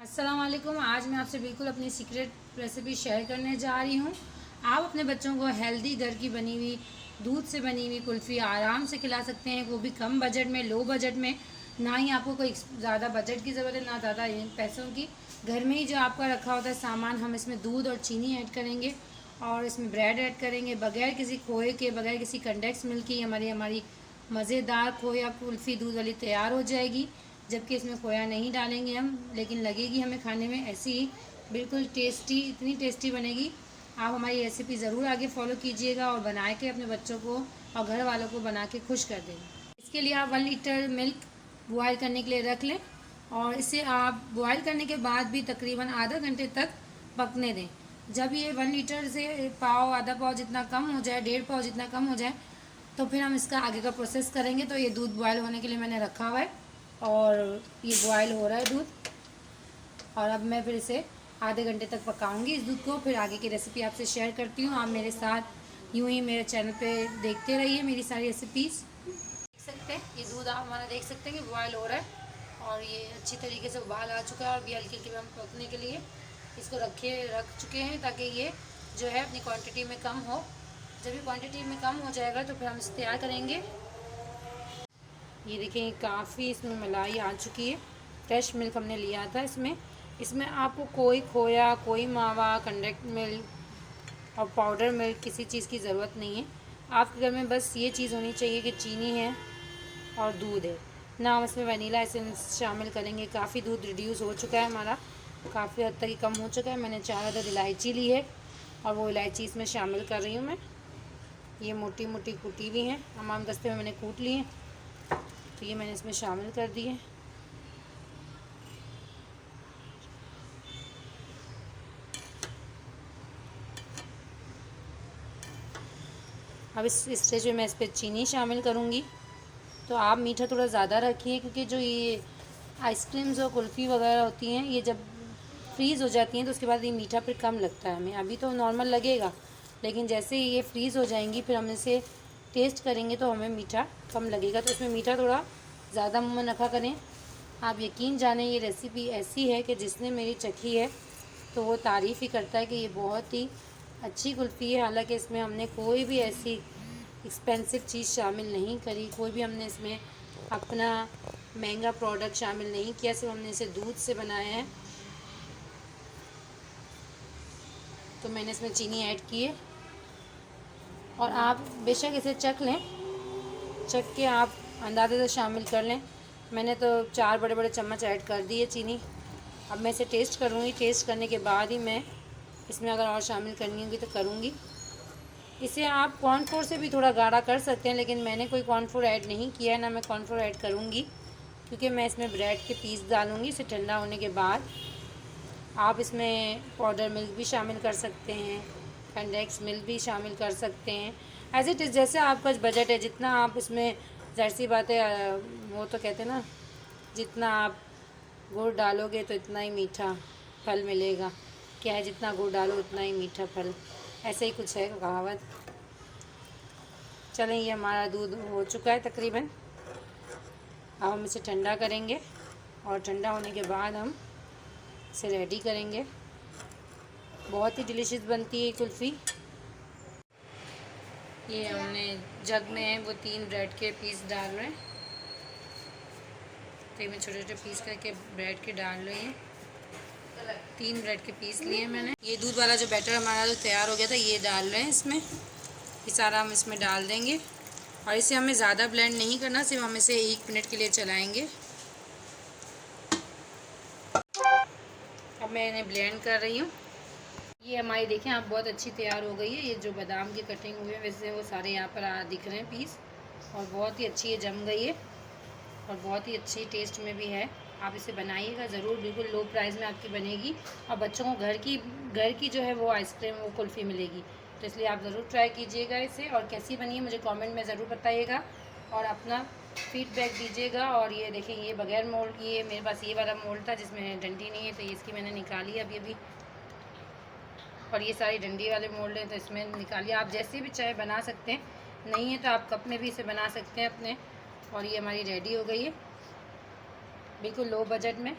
अस्सलाम वालेकुम। आज मैं आपसे बिल्कुल अपनी सीक्रेट रेसिपी शेयर करने जा रही हूँ। आप अपने बच्चों को हेल्दी घर की बनी हुई दूध से बनी हुई कुल्फ़ी आराम से खिला सकते हैं, वो भी कम बजट में, लो बजट में। ना ही आपको कोई ज़्यादा बजट की ज़रूरत है, ना ज़्यादा पैसों की। घर में ही जो आपका रखा होता है सामान, हम इसमें दूध और चीनी ऐड करेंगे और इसमें ब्रेड ऐड करेंगे, बगैर किसी खोए के, बगैर किसी कंडेंस मिल्क की हमारी मज़ेदार खोया कुल्फ़ी दूध वाली तैयार हो जाएगी। जबकि इसमें खोया नहीं डालेंगे हम, लेकिन लगेगी हमें खाने में ऐसी ही बिल्कुल टेस्टी, इतनी टेस्टी बनेगी। आप हमारी रेसिपी ज़रूर आगे फॉलो कीजिएगा और बना के अपने बच्चों को और घर वालों को बना के खुश कर देंगे। इसके लिए आप 1 लीटर मिल्क बॉयल करने के लिए रख लें और इसे आप बॉयल करने के बाद भी तकरीबन आधा घंटे तक पकने दें। जब ये 1 लीटर से पाव, आधा पाव जितना कम हो जाए, 1.5 पाव जितना कम हो जाए, तो फिर हम इसका आगे का प्रोसेस करेंगे। तो ये दूध बॉयल होने के लिए मैंने रखा हुआ है और ये बॉयल हो रहा है दूध, और अब मैं फिर इसे आधे घंटे तक पकाऊंगी इस दूध को। फिर आगे की रेसिपी आपसे शेयर करती हूँ। आप मेरे साथ यूं ही मेरे चैनल पे देखते रहिए मेरी सारी रेसिपीज़। देख सकते हैं ये दूध, आप हमारा देख सकते हैं कि बॉयल हो रहा है और ये अच्छी तरीके से उबाल आ चुका है। और भी हल्की हल्की हम पकने के लिए इसको रख चुके हैं, ताकि ये जो है अपनी क्वान्टिटी में कम हो। जब ये क्वान्टिटी में कम हो जाएगा तो फिर हम इसे तैयार करेंगे। ये देखें, काफ़ी इसमें मलाई आ चुकी है। फ्रेश मिल्क हमने लिया था इसमें आपको कोई खोया, कोई मावा, कंडेंस्ड मिल्क और पाउडर मिल्क किसी चीज़ की ज़रूरत नहीं है। आपके घर में बस ये चीज़ होनी चाहिए कि चीनी है और दूध है। ना हम इसमें वनीला एसेंस शामिल करेंगे। काफ़ी दूध रिड्यूस हो चुका है हमारा, काफ़ी हद तक ही कम हो चुका है। मैंने 4 अदद इलायची ली है और वो इलायची इसमें शामिल कर रही हूँ मैं। ये मोटी मोटी कूटी हुई हैं, हमाम दस्ते में मैंने कूट ली हैं, तो ये मैंने इसमें शामिल कर दिए। अब इस स्टेज में मैं इस पर चीनी शामिल करूँगी। तो आप मीठा थोड़ा ज़्यादा रखिए, क्योंकि जो ये आइसक्रीम्स और कुल्फ़ी वगैरह होती हैं, ये जब फ्रीज़ हो जाती हैं तो उसके बाद ये मीठा फिर कम लगता है हमें। अभी तो नॉर्मल लगेगा, लेकिन जैसे ही ये फ्रीज़ हो जाएंगी फिर हम इसे टेस्ट करेंगे तो हमें मीठा कम लगेगा। तो इसमें मीठा थोड़ा ज़्यादा मुँह में रखा करें। आप यकीन जानें, ये रेसिपी ऐसी है कि जिसने मेरी चखी है तो वो तारीफ़ ही करता है कि ये बहुत ही अच्छी कुल्फ़ी है। हालांकि इसमें हमने कोई भी ऐसी एक्सपेंसिव चीज़ शामिल नहीं करी, कोई भी हमने इसमें अपना महंगा प्रोडक्ट शामिल नहीं किया, सिर्फ हमने इसे दूध से बनाया है। तो मैंने इसमें चीनी ऐड की है और आप बेशक इसे चख लें, चख के आप अंदाज़े से शामिल कर लें। मैंने तो 4 बड़े बड़े चम्मच ऐड कर दी है चीनी। अब मैं इसे टेस्ट करूँगी, टेस्ट करने के बाद ही मैं इसमें अगर और शामिल करनी होगी तो करूँगी। इसे आप कॉर्नफ्लोर से भी थोड़ा गाढ़ा कर सकते हैं, लेकिन मैंने कोई कॉर्नफ्लोर ऐड नहीं किया है, ना मैं कॉर्नफ्लोर ऐड करूँगी, क्योंकि मैं इसमें ब्रेड के पीस डालूँगी। इसे ठंडा होने के बाद आप इसमें पाउडर मिल्क भी शामिल कर सकते हैं, कंडेंस्ड मिल्क भी शामिल कर सकते हैं। एज इट इज़ जैसे आपका बजट है, जितना आप इसमें, ज़ाहिर सी बात है, वो तो कहते हैं ना, जितना आप गुड़ डालोगे तो इतना ही मीठा फल मिलेगा। क्या है, जितना गुड़ डालो उतना ही मीठा फल, ऐसे ही कुछ है कहावत। चलें, ये हमारा दूध हो चुका है तकरीबन। अब हम इसे ठंडा करेंगे और ठंडा होने के बाद हम इसे रेडी करेंगे। बहुत ही डिलीशियस बनती है ये कुल्फ़ी। ये हमने जग में है वो 3 ब्रेड के पीस डाल रहे हैं। तो मैं छोटे छोटे पीस करके ब्रेड के डाल रही हूँ। 3 ब्रेड के पीस लिए मैंने। ये दूध वाला जो बैटर हमारा जो तैयार हो गया था, ये डाल रहे हैं इसमें। ये सारा हम इसमें डाल देंगे और इसे हमें ज़्यादा ब्लेंड नहीं करना, सिर्फ हम इसे 1 मिनट के लिए चलाएँगे। अब मैं इन्हें ब्लेंड कर रही हूँ। ये हमारी देखें आप बहुत अच्छी तैयार हो गई है। ये जो बादाम की कटिंग हुई है वैसे वो सारे यहाँ पर दिख रहे हैं पीस, और बहुत ही अच्छी ये जम गई है और बहुत ही अच्छी टेस्ट में भी है। आप इसे बनाइएगा ज़रूर, बिल्कुल लो प्राइस में आपकी बनेगी और बच्चों को घर की जो है वो आइसक्रीम, वो कुल्फ़ी मिलेगी। तो इसलिए आप ज़रूर ट्राई कीजिएगा इसे, और कैसी बनी है मुझे कमेंट में ज़रूर बताइएगा और अपना फीडबैक दीजिएगा। और ये देखें, ये बगैर मोल्ड, ये मेरे पास ये वाला मोल्ड था जिसमें डंडी नहीं है, तो इसकी मैंने निकाली अभी। और ये सारी डंडी वाले मोल्ड हैं तो इसमें निकालिए। आप जैसे भी चाहे बना सकते हैं, नहीं है तो आप कप में भी इसे बना सकते हैं अपने। और ये हमारी रेडी हो गई है बिल्कुल लो बजट में।